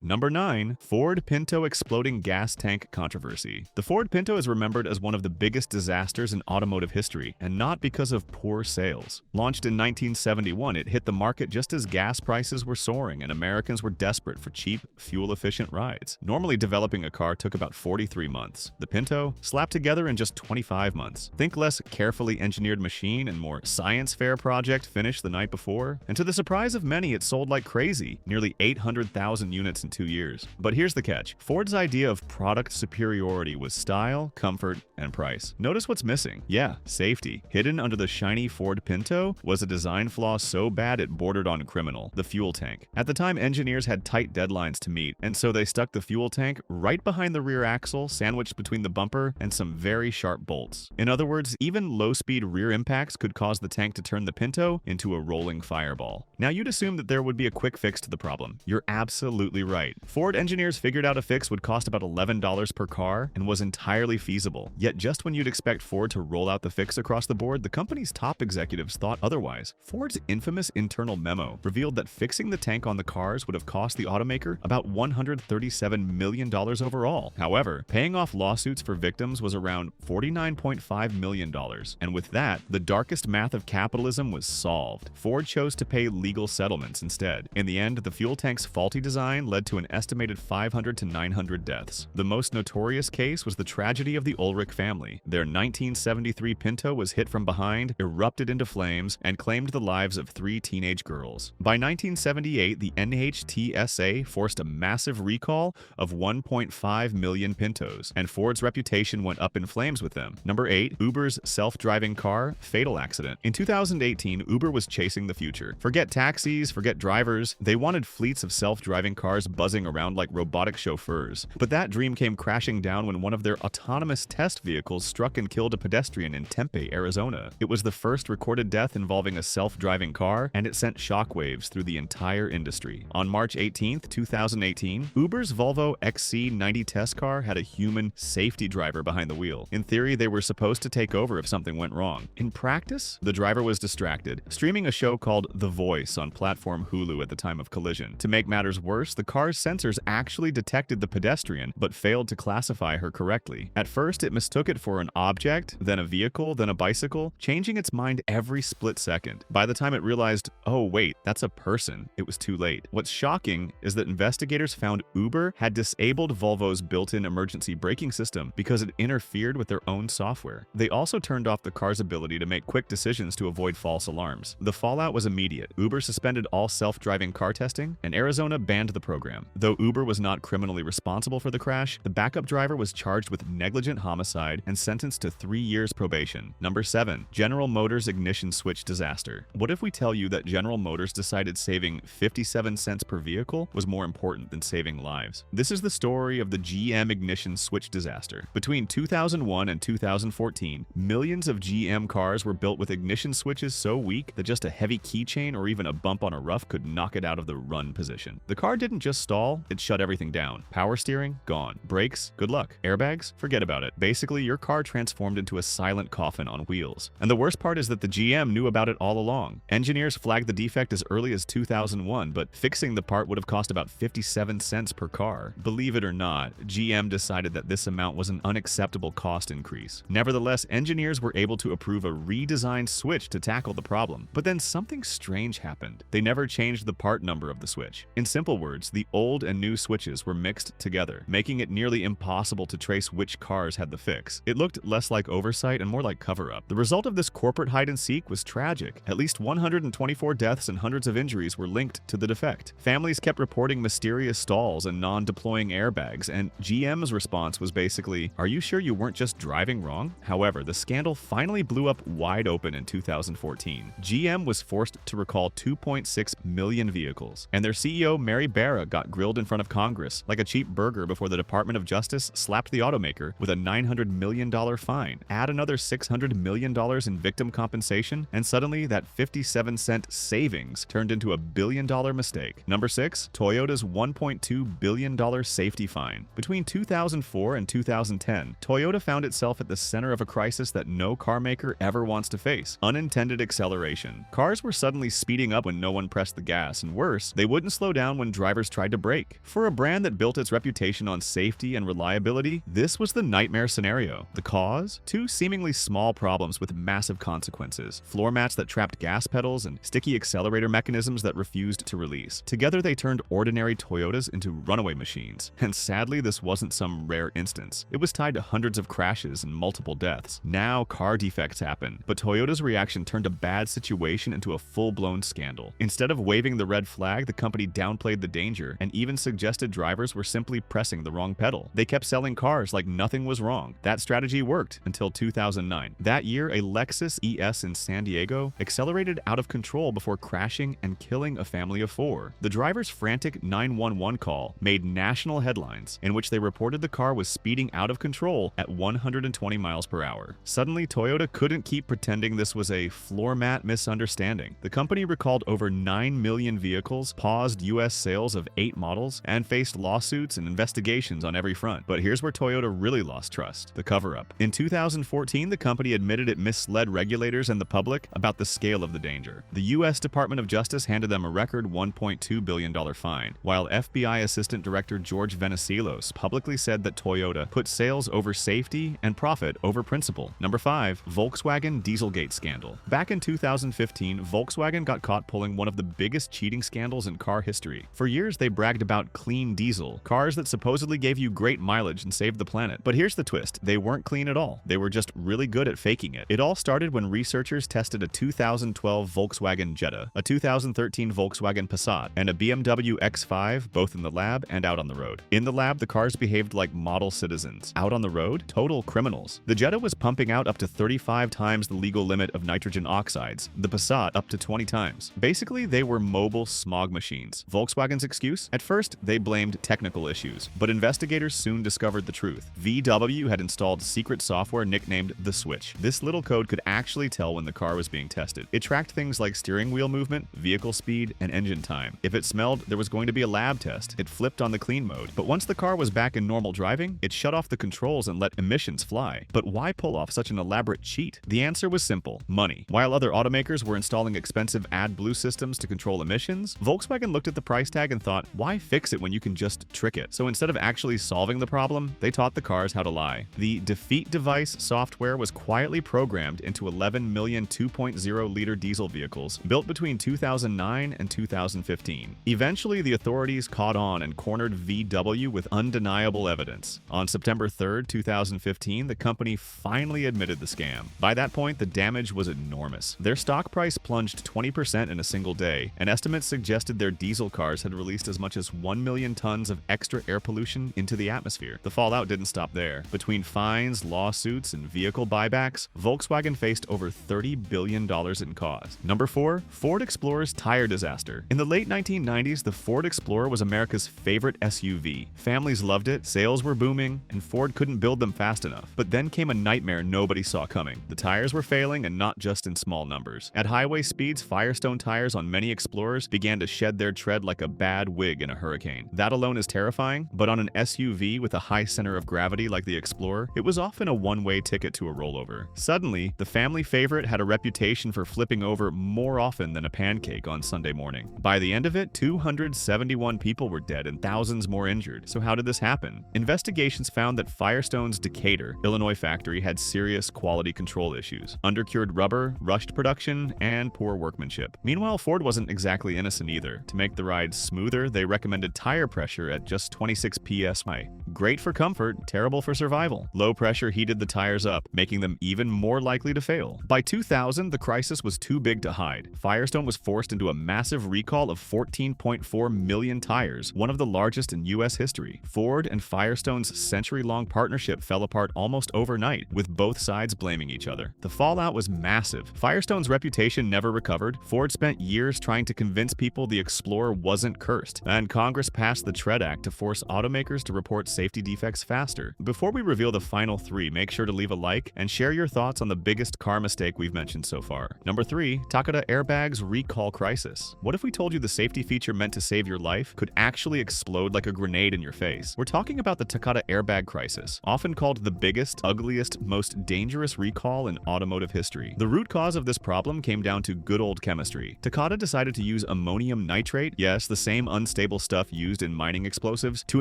Number 9. Ford Pinto exploding gas tank controversy. The Ford Pinto is remembered as one of the biggest disasters in automotive history, and not because of poor sales. Launched in 1971, it hit the market just as gas prices were soaring and Americans were desperate for cheap, fuel-efficient rides. Normally, developing a car took about 43 months. The Pinto slapped together in just 25 months. Think less carefully engineered machine and more science fair project finished the night before. And to the surprise of many, it sold like crazy, nearly 800,000 units in 2 years. But here's the catch. Ford's idea of product superiority was style, comfort, and price. Notice what's missing. Yeah, safety. Hidden under the shiny Ford Pinto was a design flaw so bad it bordered on criminal: the fuel tank. At the time, engineers had tight deadlines to meet, and so they stuck the fuel tank right behind the rear axle, sandwiched between the bumper and some very sharp bolts. In other words, even low-speed rear impacts could cause the tank to turn the Pinto into a rolling fireball. Now, you'd assume that there would be a quick fix to the problem. You're absolutely right. Ford engineers figured out a fix would cost about $11 per car and was entirely feasible. Yet just when you'd expect Ford to roll out the fix across the board, the company's top executives thought otherwise. Ford's infamous internal memo revealed that fixing the tank on the cars would have cost the automaker about $137 million overall. However, paying off lawsuits for victims was around $49.5 million. And with that, the darkest math of capitalism was solved. Ford chose to pay legal settlements instead. In the end, the fuel tank's faulty design led to an estimated 500 to 900 deaths. The most notorious case was the tragedy of the Ulrich family. Their 1973 Pinto was hit from behind, erupted into flames, and claimed the lives of 3 teenage girls. By 1978, the NHTSA forced a massive recall of 1.5 million Pintos, and Ford's reputation went up in flames with them. Number 8. Uber's self-driving car fatal accident. In 2018, Uber was chasing the future. Forget taxis, forget drivers. They wanted fleets of self-driving cars buzzing around like robotic chauffeurs. But that dream came crashing down when one of their autonomous test vehicles struck and killed a pedestrian in Tempe, Arizona. It was the first recorded death involving a self-driving car, and it sent shockwaves through the entire industry. On March 18, 2018, Uber's Volvo XC90 test car had a human safety driver behind the wheel. In theory, they were supposed to take over if something went wrong. In practice, the driver was distracted, streaming a show called The Voice on platform Hulu at the time of collision. To make matters worse, the car's sensors actually detected the pedestrian, but failed to classify her correctly. At first, it mistook it for an object, then a vehicle, then a bicycle, changing its mind every split second. By the time it realized, oh wait, that's a person, it was too late. What's shocking is that investigators found Uber had disabled Volvo's built-in emergency braking system because it interfered with their own software. They also turned off the car's ability to make quick decisions to avoid false alarms. The fallout was immediate. Uber suspended all self-driving car testing, and Arizona banned the program. Though Uber was not criminally responsible for the crash, the backup driver was charged with negligent homicide and sentenced to 3 years probation. Number 7. General Motors ignition switch disaster. What if we tell you that General Motors decided saving 57 cents per vehicle was more important than saving lives? This is the story of the GM ignition switch disaster. Between 2001 and 2014, millions of GM cars were built with ignition switches so weak that just a heavy keychain or even a bump on a rough could knock it out of the run position. The car didn't just stall, it shut everything down. Power steering? Gone. Brakes? Good luck. Airbags? Forget about it. Basically, your car transformed into a silent coffin on wheels. And the worst part is that the GM knew about it all along. Engineers flagged the defect as early as 2001, but fixing the part would have cost about 57 cents per car. Believe it or not, GM decided that this amount was an unacceptable cost increase. Nevertheless, engineers were able to approve a redesigned switch to tackle the problem. But then something strange happened. They never changed the part number of the switch. In simple words, the old and new switches were mixed together, making it nearly impossible to trace which cars had the fix. It looked less like oversight and more like cover-up. The result of this corporate hide-and-seek was tragic. At least 124 deaths and hundreds of injuries were linked to the defect. Families kept reporting mysterious stalls and non-deploying airbags, and GM's response was basically, "Are you sure you weren't just driving wrong?" However, the scandal finally blew up wide open in 2014. GM was forced to recall 2.6 million vehicles, and their CEO Mary Barra got grilled in front of Congress like a cheap burger before the Department of Justice slapped the automaker with a $900 million fine. Add another $600 million in victim compensation, and suddenly that 57-cent savings turned into a billion-dollar mistake. Number 6. Toyota's $1.2 billion safety fine. Between 2004 and 2010, Toyota found itself at the center of a crisis that no carmaker ever wants to face: unintended acceleration. Cars were suddenly speeding up when no one pressed the gas, and worse, they wouldn't slow down when drivers tried to to break. For a brand that built its reputation on safety and reliability, this was the nightmare scenario. The cause? Two seemingly small problems with massive consequences: floor mats that trapped gas pedals and sticky accelerator mechanisms that refused to release. Together, they turned ordinary Toyotas into runaway machines. And sadly, this wasn't some rare instance. It was tied to hundreds of crashes and multiple deaths. Now, car defects happen, but Toyota's reaction turned a bad situation into a full-blown scandal. Instead of waving the red flag, the company downplayed the danger and even suggested drivers were simply pressing the wrong pedal. They kept selling cars like nothing was wrong. That strategy worked until 2009. That year, a Lexus ES in San Diego accelerated out of control before crashing and killing a family of 4. The driver's frantic 911 call made national headlines, in which they reported the car was speeding out of control at 120 miles per hour. Suddenly, Toyota couldn't keep pretending this was a floor mat misunderstanding. The company recalled over 9 million vehicles, paused U.S. sales of 8 models, and faced lawsuits and investigations on every front. But here's where Toyota really lost trust: the cover-up. In 2014, the company admitted it misled regulators and the public about the scale of the danger. The U.S. Department of Justice handed them a record $1.2 billion fine, while FBI Assistant Director George Venizelos publicly said that Toyota put sales over safety and profit over principle. Number 5. Volkswagen Dieselgate scandal. Back in 2015, Volkswagen got caught pulling one of the biggest cheating scandals in car history. For years, they bragged about clean diesel, cars that supposedly gave you great mileage and saved the planet. But here's the twist: they weren't clean at all. They were just really good at faking it. It all started when researchers tested a 2012 Volkswagen Jetta, a 2013 Volkswagen Passat, and a BMW X5, both in the lab and out on the road. In the lab, the cars behaved like model citizens. Out on the road, total criminals. The Jetta was pumping out up to 35 times the legal limit of nitrogen oxides, the Passat up to 20 times. Basically, they were mobile smog machines. Volkswagen's excuse? At first, they blamed technical issues, but investigators soon discovered the truth. VW had installed secret software nicknamed the Switch. This little code could actually tell when the car was being tested. It tracked things like steering wheel movement, vehicle speed, and engine time. If it smelled there was going to be a lab test, it flipped on the clean mode. But once the car was back in normal driving, it shut off the controls and let emissions fly. But why pull off such an elaborate cheat? The answer was simple: money. While other automakers were installing expensive AdBlue systems to control emissions, Volkswagen looked at the price tag and thought, why fix it when you can just trick it? So instead of actually solving the problem, they taught the cars how to lie. The defeat device software was quietly programmed into 11 million 2.0-liter diesel vehicles built between 2009 and 2015. Eventually, the authorities caught on and cornered VW with undeniable evidence. On September 3, 2015, the company finally admitted the scam. By that point, the damage was enormous. Their stock price plunged 20% in a single day, and estimates suggested their diesel cars had released as much as 1 million tons of extra air pollution into the atmosphere. The fallout didn't stop there. Between fines, lawsuits, and vehicle buybacks, Volkswagen faced over $30 billion in costs. Number 4. Ford Explorer's tire disaster. In the late 1990s, the Ford Explorer was America's favorite SUV. Families loved it, sales were booming, and Ford couldn't build them fast enough. But then came a nightmare nobody saw coming. The tires were failing, and not just in small numbers. At highway speeds, Firestone tires on many Explorers began to shed their tread like a bad wig in a hurricane. That alone is terrifying, but on an SUV with a high center of gravity like the Explorer, it was often a one-way ticket to a rollover. Suddenly, the family favorite had a reputation for flipping over more often than a pancake on Sunday morning. By the end of it, 271 people were dead and thousands more injured. So how did this happen? Investigations found that Firestone's Decatur, Illinois factory had serious quality control issues: undercured rubber, rushed production, and poor workmanship. Meanwhile, Ford wasn't exactly innocent either. To make the ride smoother, they recommended tire pressure at just 26 psi. Great for comfort, terrible for survival. Low pressure heated the tires up, making them even more likely to fail. By 2000, the crisis was too big to hide. Firestone was forced into a massive recall of 14.4 million tires, one of the largest in U.S. history. Ford and Firestone's century-long partnership fell apart almost overnight, with both sides blaming each other. The fallout was massive. Firestone's reputation never recovered. Ford spent years trying to convince people the Explorer wasn't cursed, and Congress passed the Tread Act to force automakers to report safety safety defects faster. Before we reveal the final 3, make sure to leave a like and share your thoughts on the biggest car mistake we've mentioned so far. Number 3, Takata airbags recall crisis. What if we told you the safety feature meant to save your life could actually explode like a grenade in your face? We're talking about the Takata airbag crisis, often called the biggest, ugliest, most dangerous recall in automotive history. The root cause of this problem came down to good old chemistry. Takata decided to use ammonium nitrate, yes, the same unstable stuff used in mining explosives, to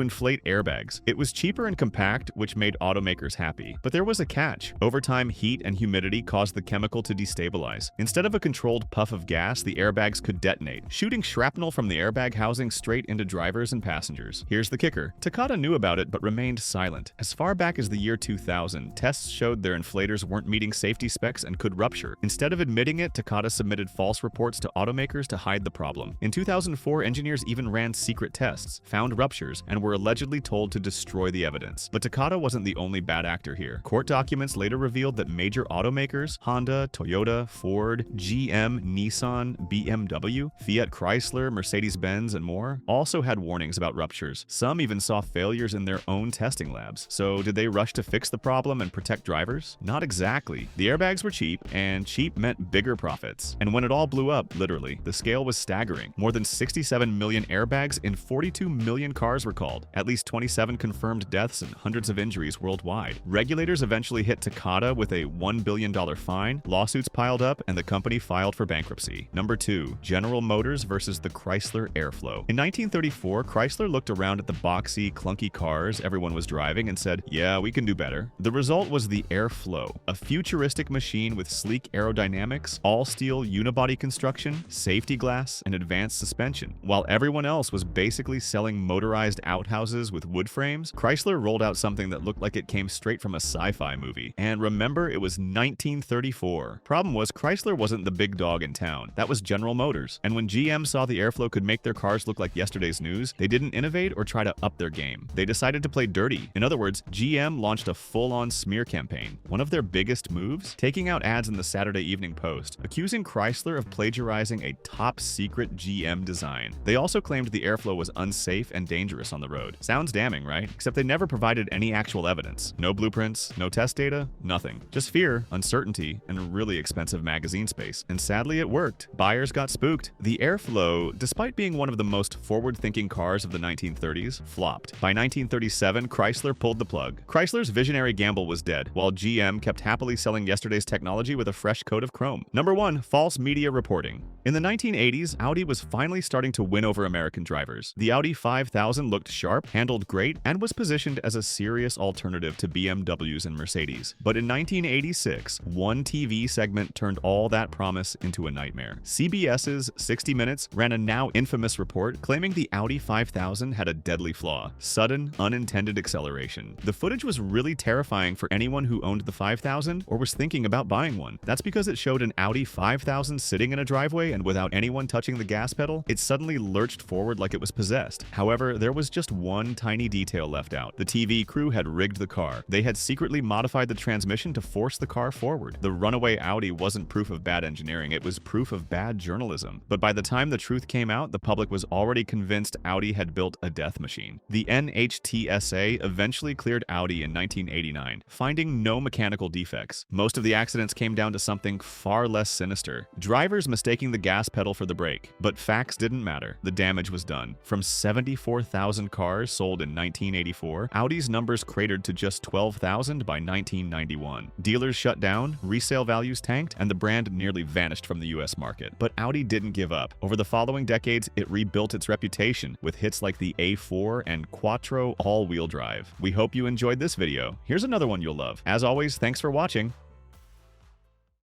inflate airbags. It was cheaper and compact, which made automakers happy. But there was a catch. Over time, heat and humidity caused the chemical to destabilize. Instead of a controlled puff of gas, the airbags could detonate, shooting shrapnel from the airbag housing straight into drivers and passengers. Here's the kicker. Takata knew about it but remained silent. As far back as the year 2000, tests showed their inflators weren't meeting safety specs and could rupture. Instead of admitting it, Takata submitted false reports to automakers to hide the problem. In 2004, engineers even ran secret tests, found ruptures, and were allegedly told to destroy the evidence. But Takata wasn't the only bad actor here. Court documents later revealed that major automakers, Honda, Toyota, Ford, GM, Nissan, BMW, Fiat Chrysler, Mercedes-Benz, and more, also had warnings about ruptures. Some even saw failures in their own testing labs. So did they rush to fix the problem and protect drivers? Not exactly. The airbags were cheap, and cheap meant bigger profits. And when it all blew up, literally, the scale was staggering. More than 67 million airbags in 42 million cars recalled, at least 27 confirmed deaths and hundreds of injuries worldwide. Regulators eventually hit Takata with a $1 billion fine, lawsuits piled up, and the company filed for bankruptcy. Number 2, General Motors versus the Chrysler Airflow. In 1934, Chrysler looked around at the boxy, clunky cars everyone was driving and said, yeah, we can do better. The result was the Airflow, a futuristic machine with sleek aerodynamics, all-steel unibody construction, safety glass, and advanced suspension. While everyone else was basically selling motorized outhouses with wood frames, Chrysler rolled out something that looked like it came straight from a sci-fi movie. And remember, it was 1934. Problem was, Chrysler wasn't the big dog in town. That was General Motors. And when GM saw the Airflow could make their cars look like yesterday's news, they didn't innovate or try to up their game. They decided to play dirty. In other words, GM launched a full-on smear campaign. One of their biggest moves? Taking out ads in the Saturday Evening Post, accusing Chrysler of plagiarizing a top-secret GM design. They also claimed the Airflow was unsafe and dangerous on the road. Sounds damning, right? Except they never provided any actual evidence. No blueprints, no test data, nothing. Just fear, uncertainty, and really expensive magazine space. And sadly, it worked. Buyers got spooked. The Airflow, despite being one of the most forward-thinking cars of the 1930s, flopped. By 1937, Chrysler pulled the plug. Chrysler's visionary gamble was dead, while GM kept happily selling yesterday's technology with a fresh coat of chrome. Number 1, false media reporting. In the 1980s, Audi was finally starting to win over American drivers. The Audi 5000 looked sharp, handled great, and was positioned as a serious alternative to BMWs and Mercedes. But in 1986, one TV segment turned all that promise into a nightmare. CBS's 60 Minutes ran a now infamous report claiming the Audi 5000 had a deadly flaw: sudden, unintended acceleration. The footage was really terrifying for anyone who owned the 5000 or was thinking about buying one. That's because it showed an Audi 5000 sitting in a driveway, and without anyone touching the gas pedal, it suddenly lurched forward like it was possessed. However, there was just one tiny detail left out. The TV crew had rigged the car. They had secretly modified the transmission to force the car forward. The runaway Audi wasn't proof of bad engineering, it was proof of bad journalism. But by the time the truth came out, the public was already convinced Audi had built a death machine. The NHTSA eventually cleared Audi in 1989, finding no mechanical defects. Most of the accidents came down to something far less sinister: drivers mistaking the gas pedal for the brake. But facts didn't matter. The damage was done. From 74,000 cars sold in 1984, Audi's numbers cratered to just 12,000 by 1991. Dealers shut down, resale values tanked, and the brand nearly vanished from the US market. But Audi didn't give up. Over the following decades, it rebuilt its reputation with hits like the A4 and Quattro all-wheel drive. We hope you enjoyed this video. Here's another one you'll love. As always, thanks for watching.